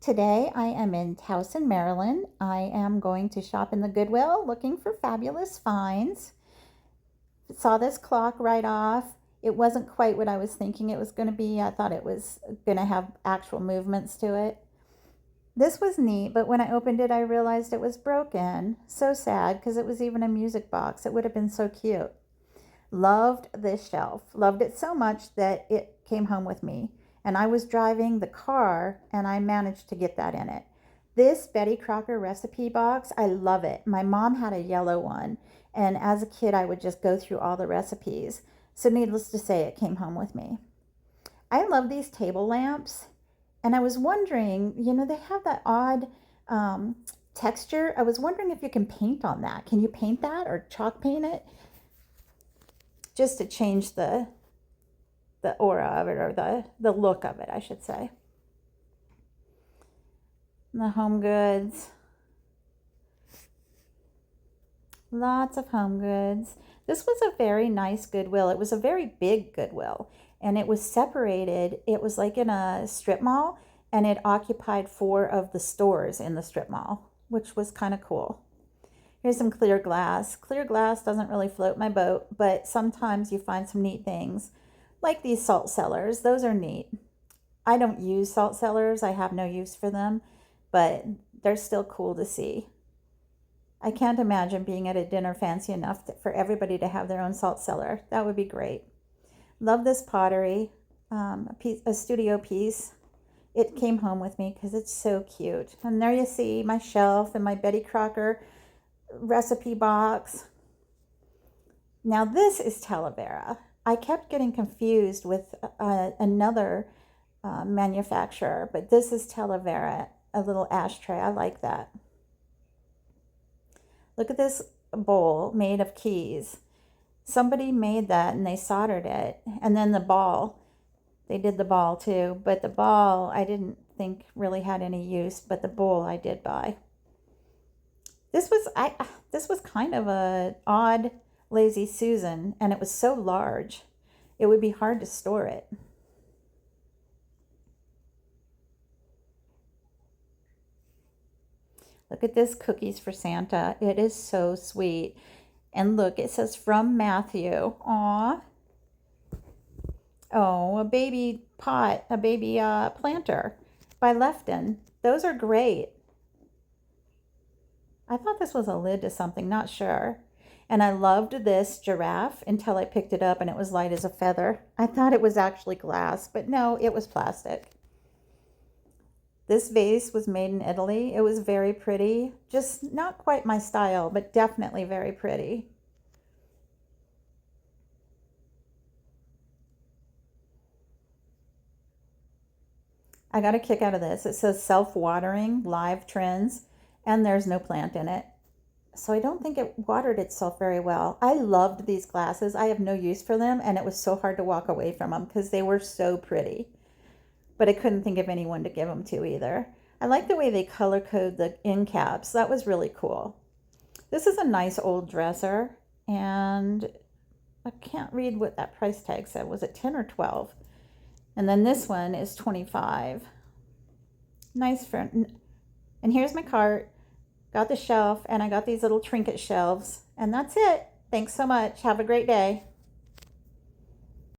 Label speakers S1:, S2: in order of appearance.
S1: Today I am in Towson, Maryland. I am going to shop in the Goodwill looking for fabulous finds. Saw this clock right off. It wasn't quite what I was thinking it was going to be. I thought it was going to have actual movements to it. This was neat, but when I opened it, I realized it was broken. So sad because it was even a music box. It would have been so cute. Loved this shelf. Loved it so much that it came home with me. And I was driving the car and I managed to get that in it. This Betty Crocker recipe box, I love it. My mom had a yellow one. And as a kid, I would just go through all the recipes. So needless to say, it came home with me. I love these table lamps. And I was wondering, they have that odd texture. I was wondering if you can paint on that. Can you paint that or chalk paint it? Just to change the aura of it, or the look of it, I should say. The home goods. Lots of home goods. This was a very nice Goodwill. It was a very big Goodwill, and it was separated. It was like in a strip mall, and it occupied 4 of the stores in the strip mall, which was kind of cool. Here's some clear glass. Clear glass doesn't really float my boat, but sometimes you find some neat things, like these salt cellars. Those are neat. I don't use salt cellars. I have no use for them, but they're still cool to see. I can't imagine being at a dinner fancy enough for everybody to have their own salt cellar. That would be great. Love this pottery, a studio piece. It came home with me because it's so cute. And there you see my shelf and my Betty Crocker recipe box. Now this is Talavera. I kept getting confused with another manufacturer, but this is Talavera, a little ashtray. I like that. Look at this bowl made of keys. Somebody made that and they soldered it. And then the ball, they did the ball too, but the ball I didn't think really had any use, but the bowl I did buy. This was kind of a odd Lazy Susan, and it was so large. It would be hard to store it. Look at this cookies for Santa. It is so sweet. And look, it says from Matthew. Aw. Oh, a baby pot, a baby planter by Lefton. Those are great. I thought this was a lid to something, not sure. And I loved this giraffe until I picked it up and it was light as a feather. I thought it was actually glass, but no, it was plastic. This vase was made in Italy. It was very pretty. Just not quite my style, but definitely very pretty. I got a kick out of this. It says self-watering, live trends, and there's no plant in it. So I don't think it watered itself very well. I loved these glasses. I have no use for them, and it was so hard to walk away from them because they were so pretty. But I couldn't think of anyone to give them to either. I like the way they color code the end caps. That was really cool. This is a nice old dresser, and I can't read what that price tag said. Was it 10 or 12? And then this one is 25. Nice for, and here's my cart. Got the shelf, and I got these little trinket shelves, and that's it. Thanks so much. Have a great day.